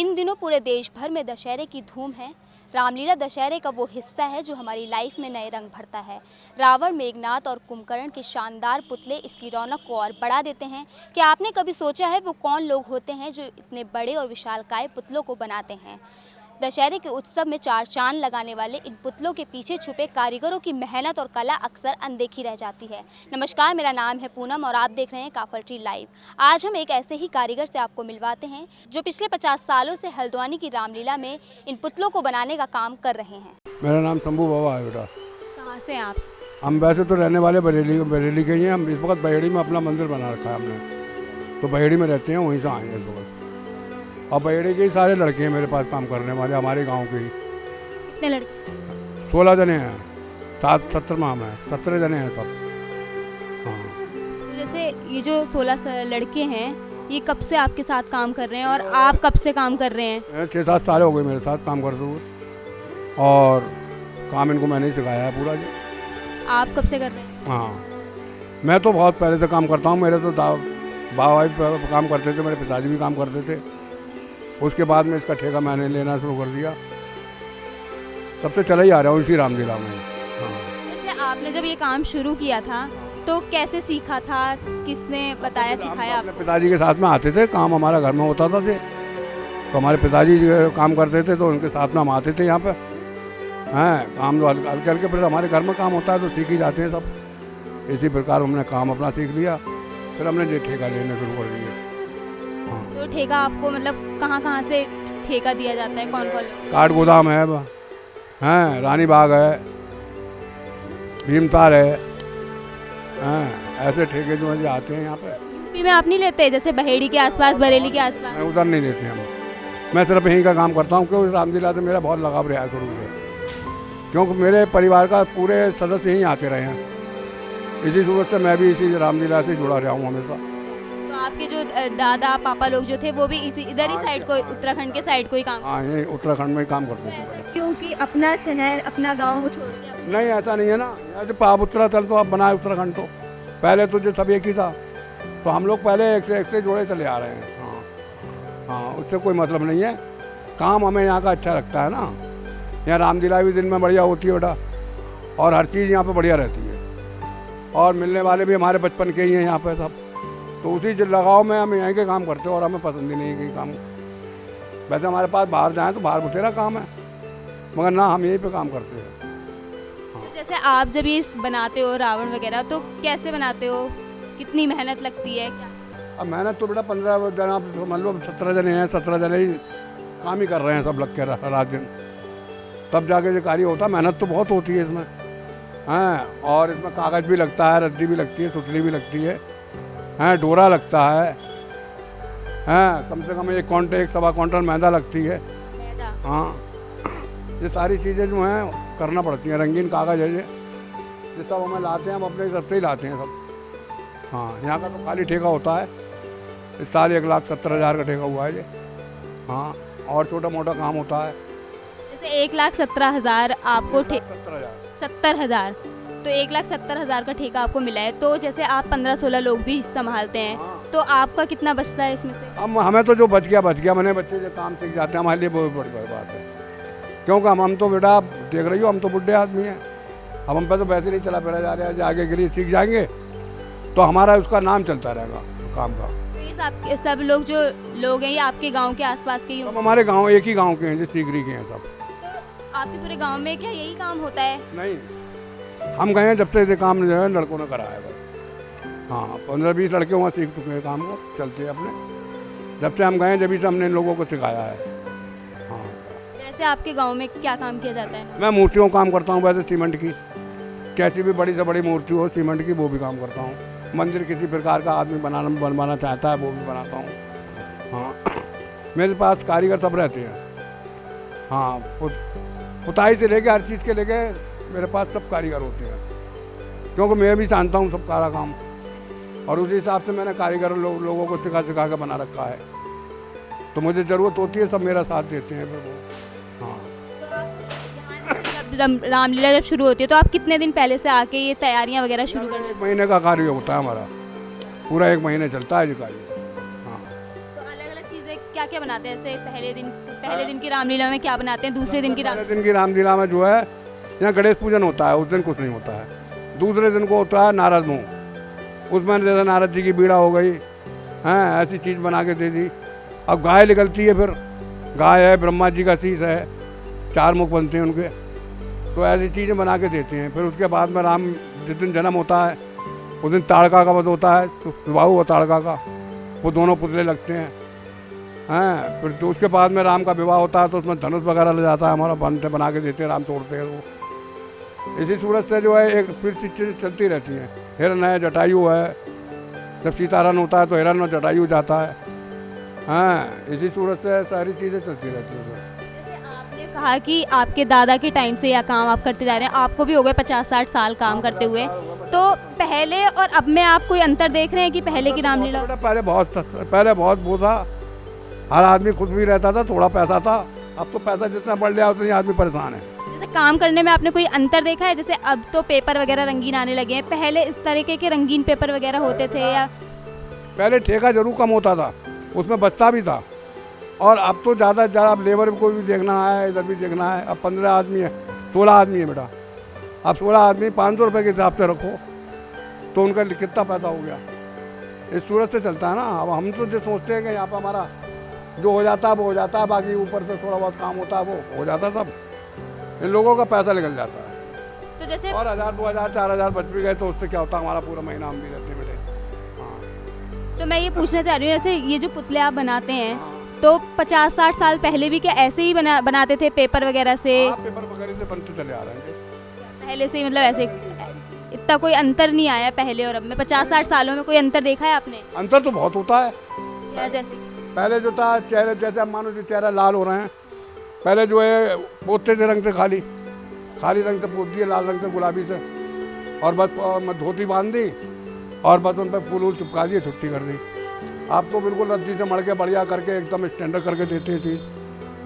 इन दिनों पूरे देश भर में दशहरे की धूम है। रामलीला दशहरे का वो हिस्सा है जो हमारी लाइफ में नए रंग भरता है। रावण, मेघनाथ और कुंभकर्ण के शानदार पुतले इसकी रौनक को और बढ़ा देते हैं। क्या आपने कभी सोचा है वो कौन लोग होते हैं जो इतने बड़े और विशालकाय पुतलों को बनाते हैं? दशहरे के उत्सव में चार चांद लगाने वाले इन पुतलों के पीछे छुपे कारीगरों की मेहनत और कला अक्सर अनदेखी रह जाती है। नमस्कार, मेरा नाम है पूनम और आप देख रहे हैं काफल ट्री लाइव। आज हम एक ऐसे ही कारीगर से आपको मिलवाते हैं जो पिछले 50 सालों से हल्द्वानी की रामलीला में इन पुतलों को बनाने का काम कर रहे हैं। मेरा नाम शंभू बाबा है बेटा। कहाँ से हैं आप? हम वैसे तो रहने वाले बरेली के ही हैं। हम इस वक्त बहेड़ी में अपना मंदिर बना रखा है हमने, तो बहेड़ी में रहते हैं, वहीं से आए हैं इस वक्त। और बहेड़ी के ही सारे लड़के हैं मेरे पास काम करने वाले, हमारे गांव के ही। कितने लड़के? 16 जने हैं, 17 माह में 17 जने हैं सब। हाँ, तो जैसे ये जो 16 लड़के हैं, ये कब से आपके साथ काम कर रहे हैं और आप कब से काम कर रहे हैं? 6-7 साल हो गए मेरे साथ काम करते हुए, और काम इनको मैंने ही सिखाया है पूरा जी। आप कब से कर रहे हैं? हाँ, मैं तो बहुत पहले से काम करता हूँ। मेरे तो बाबा भी काम करते थे, मेरे पिताजी भी काम करते थे। उसके बाद में इसका ठेका मैंने लेना शुरू कर दिया। तब से चला ही आ रहा हूँ इसी रामलीला में। हाँ। जैसे आपने जब ये काम शुरू किया था तो कैसे सीखा था, किसने बताया, सिखाया अपने आपको? पिताजी के साथ में आते थे, काम हमारा घर में होता था थे, तो हमारे पिताजी काम करते थे तो उनके साथ में हम आते थे यहाँ पे। हैं काम जो हल्के हल्के फिर हमारे घर में काम होता है तो सीख ही जाते हैं सब। इसी प्रकार हमने काम अपना सीख लिया, फिर हमने ये ठेका लेना शुरू कर दिया। हाँ, तो ठेका आपको मतलब कहाँ से ठेका दिया जाता है, कौन कौन? काठ गोदाम है, हैं रानी बाग है, भीमतार है, हैं ऐसे ठेके जो है आते हैं यहाँ पे। यूपी में आप नहीं लेते, जैसे बहेड़ी के आसपास, बरेली के आसपास? मैं उधर नहीं लेते हम। मैं सिर्फ यहीं का काम करता हूँ क्योंकि रामलीला से मेरा बहुत लगाव रहा है शुरू से, क्योंकि मेरे परिवार का पूरे सदस्य यहीं आते रहे हैं। इसी सूरत से मैं भी इसी रामलीला से जुड़ा रहा हूँ हमेशा। तो आपके जो दादा पापा लोग जो थे वो भी इधर ही साइड को, उत्तराखंड के साइड को ही काम? हाँ, यहीं उत्तराखंड में ही काम करते थे। क्योंकि अपना शहर, अपना गाँव छोड़ के? नहीं, ऐसा नहीं है ना। ऐसे पाप उत्तराखंड तो अब बनाए उत्तराखंड, तो पहले तो जो सब एक ही था, तो हम लोग पहले एक से जोड़े चले आ रहे हैं। हाँ हाँ, उससे कोई मतलब नहीं है। काम हमें यहाँ का अच्छा लगता है ना। यहाँ रामलीला भी दिन में बढ़िया होती है बेटा, और हर चीज़ यहाँ पे बढ़िया रहती है, और मिलने वाले भी हमारे बचपन के ही हैं यहाँ पे सब। तो उसी लगाव में हम यहीं के काम करते हैं, और हमें पसंद ही नहीं है कि काम। वैसे हमारे पास बाहर जाएँ तो बाहर बतेरा काम है, मगर ना, हम यहीं पे काम करते हैं। तो जैसे आप जब ये बनाते हो रावण वगैरह, तो कैसे बनाते हो, कितनी मेहनत लगती है, क्या? अब मेहनत तो बेटा 15 जना, मान लो 17 जने हैं, 17 जने ही काम ही कर रहे हैं सब लग के रात दिन, तब जाके जो कार्य होता है। मेहनत तो बहुत होती है इसमें, हैं, और इसमें कागज़ भी लगता है, रद्दी भी लगती है, सुतली भी लगती है, हैं, डोरा लगता है, हैं, कम से कम 1 क्विंटल मैदा लगती है। मैदा? हाँ, ये सारी चीज़ें जो हैं करना पड़ती हैं। रंगीन कागज़ है ये सब हमें लाते हैं, हम अपने तरफ से ही लाते हैं सब। हाँ, यहाँ का तो खाली ठेका होता है। इस साल 1,70,000 का ठेका हुआ है ये। हाँ, और छोटा मोटा काम होता है। जैसे 1,17,000 आपको 70,000। 70,000, तो 1,70,000 का ठेका आपको मिला है। तो जैसे आप 15-16 लोग भी संभालते हैं, तो आपका कितना बचता है इसमें से? हम हमें तो जो बच गया, मैंने बच्चे जो काम सीख जाते हैं, हमारे लिए बहुत बड़ी बात है। क्योंकि हम तो बेटा देख रही हो, हम तो बुढ़े आदमी हैं, अब हम पे तो वैसे नहीं चला फिरा जा रहा है। आगे के लिए सीख जाएंगे तो हमारा उसका नाम चलता रहेगा काम का। तो ये सब लोग जो लोग हैं, ये आपके गांव के आसपास के ही सब हमारे गांव, एक ही गांव के हैं, जो सीगरी के हैं सब। तो आपके पूरे गांव में क्या यही काम होता है? नहीं, हम गए हैं जब से ये काम जो है लड़कों ने कराया है बस। हाँ, 15-20 लड़के वहाँ सीख चुके हैं काम को, चलते हैं अपने। जब से हम गए हैं जब से हमने इन लोगों को सिखाया है। हाँ, वैसे आपके गांव में क्या काम किया जाता है? मैं मूर्तियों का काम करता हूँ, वैसे सीमेंट की, कैसी भी बड़ी से बड़ी मूर्ति हो सीमेंट की, वो भी काम करता हूँ। मंदिर किसी प्रकार का आदमी बनवाना चाहता है, वो भी बनाता हूँ। हाँ, मेरे पास कारीगर सब रहते हैं। हाँ, पुताई से लेके हर चीज़ के लेके मेरे पास सब कारीगर होते हैं, क्योंकि मैं भी जानता हूँ सब सारा काम, और उसी हिसाब से मैंने कारीगर लोगों को सिखा के बना रखा है। तो मुझे ज़रूरत होती है, सब मेरा साथ देते हैं फिर वो। हाँ, जब रामलीला जब शुरू होती है तो आप कितने दिन पहले से आके ये तैयारियां वगैरह शुरू कर देते हैं? 1 महीने का कार्य होता है हमारा, पूरा 1 महीने चलता है ये कार्य। हाँ, तो अलग अलग चीज़ें क्या क्या क्या बनाते हैं? जैसे पहले दिन की रामलीला में क्या बनाते हैं, दूसरे दिन की पहले दिन की रामलीला में जो है यहाँ गणेश पूजन होता है, उस दिन कुछ नहीं होता है। दूसरे दिन को होता है नारद मुँह, उसमें जैसे नारद जी की बीड़ा हो गई हैं, ऐसी चीज़ बना के दे दी। अब गाय निकलती है, फिर गाय है, ब्रह्मा जी का शीश है, 4 मुख बनते हैं उनके, तो ऐसी चीज़ें बना के देते हैं। फिर उसके बाद में राम जिस दिन जन्म होता है उस दिन ताड़का का वध होता है, तो सुबाहु और ताड़का का, वो दोनों पुतले लगते हैं। फिर तो उसके बाद में राम का विवाह होता है, तो उसमें धनुष वगैरह लग जाता है हमारा, बनते बना के देते हैं, राम तोड़ते हैं वो। इसी सूरत से जो है एक फिर चीज़ें चलती रहती हैं। हिरण है, जटायु है, जब सीताहरण होता है तो हिरण और जटायु जाता है। इसी सूरत से सारी चीज़ें चलती रहती हैं। जैसे आपने कहा कि आपके दादा के टाइम से यह काम आप करते जा रहे हैं, आपको भी हो गए 50-60 साल काम करते हुए, तो पहले और अब में आप कोई अंतर देख रहे हैं कि पहले की रामलीला? पहले बहुत वो था, हर आदमी खुश भी रहता था, थोड़ा पैसा था। अब तो पैसा जितना बढ़ गया उतनी आदमी परेशान है। जैसे काम करने में आपने कोई अंतर देखा है? जैसे अब तो पेपर वगैरह रंगीन आने लगे हैं, पहले इस तरीके के रंगीन पेपर वगैरह होते थे या? पहले ठेका जरूर कम होता था, उसमें बचता भी था, और अब तो ज़्यादा से ज़्यादा, अब लेबर को भी देखना है, इधर भी देखना है। अब 15 आदमी है, 16 आदमी है बेटा, अब 16 आदमी 500 रुपये के हिसाब से रखो तो उनका कितना पैसा हो गया। इस सूरत से चलता है ना। अब हम तो जो सोचते हैं कि यहाँ पर हमारा जो हो जाता है वो हो जाता है, बाकी ऊपर से थोड़ा बहुत काम होता है वो हो जाता है, सब इन लोगों का पैसा निकल जाता है। तो जैसे और 1000, 2000, 4000 बच भी गए तो उससे क्या होता है, हमारा पूरा महीना हम भी रहते मेरे। हाँ, तो मैं ये पूछना चाह रही हूँ, जैसे ये जो पुतले आप बनाते हैं, तो 50-60 साल पहले भी क्या ऐसे ही बनाते थे पेपर वगैरह से? पेपर वगैरह से बनते चले आ रहे हैं पहले से ही, मतलब ऐसे इतना कोई अंतर नहीं आया पहले और अब में? 50-60 सालों में कोई अंतर देखा है आपने? अंतर तो बहुत होता है। या जैसे पहले जो था चेहरे, जैसे अब मानो जो चेहरा लाल हो रहे हैं, पहले जो है पोतते थे रंग से, खाली रंग से पोत दिए, लाल रंग से, गुलाबी से, और बस धोती बांध दी और बस उन पर फूल वूल चिपका दिए, छुट्टी कर दी। आप तो बिल्कुल रद्दी से मड़ के बढ़िया करके एकदम स्टैंडर्ड करके देते थे।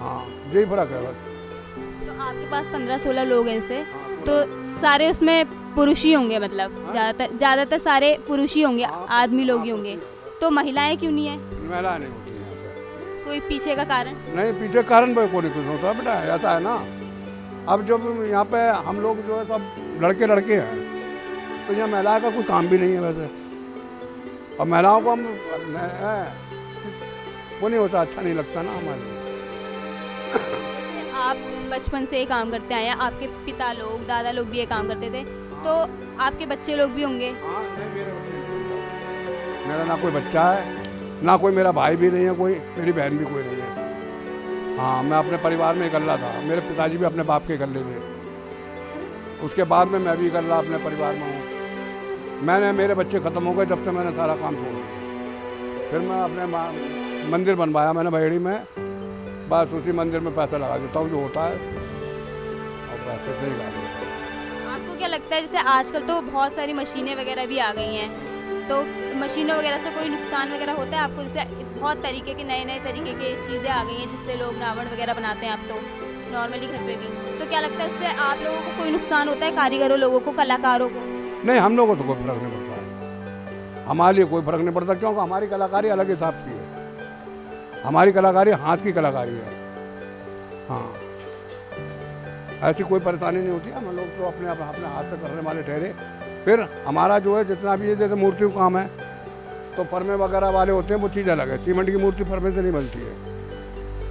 हाँ, यही फर्क है बस। तो आपके पास 15-16 लोग हैं इससे, तो सारे उसमें पुरुष ही होंगे, मतलब ज़्यादातर सारे पुरुष ही होंगे, आदमी लोग ही होंगे, तो महिलाएं क्यों नहीं है? महिला नहीं होती यहाँ पे। कोई पीछे का कारण? नहीं, पीछे कारण भाई कोई कुछ होता बेटा, ऐसा है ना। अब जब यहाँ पे हम लोग जो है सब लड़के हैं, तो यहाँ महिला का कोई काम भी नहीं है वैसे, और महिलाओं को हम वो नहीं होता, अच्छा नहीं लगता ना हमारे। जैसे आप बचपन से ये काम करते आए हैं, आपके पिता लोग, दादा लोग भी ये काम करते थे, तो आपके बच्चे लोग भी होंगे? हाँ, नहीं, मेरा ना कोई बच्चा है, ना कोई मेरा भाई भी नहीं है, कोई मेरी बहन भी कोई नहीं है। हाँ, मैं अपने परिवार में इकल्ला था, मेरे पिताजी भी अपने बाप के इकल्ले थे, उसके बाद में मैं भी इकल्ला अपने परिवार में हूँ। मेरे बच्चे ख़त्म हो गए जब से मैंने सारा काम छोड़ दिया। फिर मैं अपने मंदिर बनवाया मैंने बहेड़ी में, बस उसी मंदिर में पैसा लगा देता हूँ जो होता है, और पैसे से ही लगा देता हूँ। आपको क्या लगता है, जैसे आजकल तो बहुत सारी मशीनें वगैरह भी आ गई हैं, तो मशीनों वगैरह से कोई नुकसान वगैरह होता है आपको? जैसे बहुत तरीके के नए तरीके की चीज़ें आ गई हैं जिससे लोग रावण वगैरह बनाते हैं आप तो नॉर्मली घर पे भी, तो क्या लगता है उससे आप लोगों को कोई नुकसान होता है, कारीगरों लोगों को, कलाकारों को? नहीं, हम लोगों को तो कोई फर्क नहीं पड़ता है, हमारे लिए कोई फर्क नहीं पड़ता, क्योंकि हमारी कलाकारी अलग हिसाब की है। हमारी कलाकारी हाथ की कलाकारी है। हाँ, ऐसी कोई परेशानी नहीं होती। हम लोग तो अपने हाथ से करने वाले ठहरे। फिर हमारा जो है जितना भी है, जैसे मूर्तियों का काम है तो फर्मे वगैरह वाले होते हैं, वो चीज़ अलग है। सीमेंट की मूर्ति फर्मे से नहीं बनती है।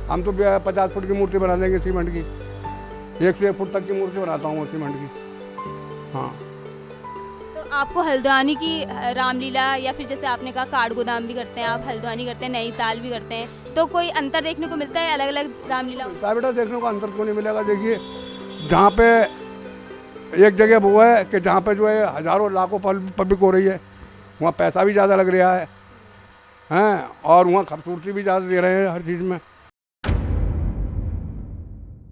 हम तो 50 फुट की मूर्ति बना देंगे सीमेंट की, 1 से 1 फुट तक की मूर्ति बनाता हूँ सीमेंट की। हाँ, तो आपको हल्द्वानी की रामलीला, या फिर जैसे आपने कहा काठगोदाम भी करते हैं आप, हल्द्वानी करते हैं, नैनीताल भी करते हैं, तो कोई अंतर देखने को मिलता है अलग अलग रामलीला? बेटा देखने को अंतर क्यों नहीं मिलेगा? देखिए, जहाँ पे एक जगह वो है कि जहाँ पे जो है हज़ारों लाखों पब्लिक हो रही है, वहाँ पैसा भी ज़्यादा लग रहा है, और वहाँ खूबसूरती भी ज़्यादा दे रहे हैं हर चीज़ में।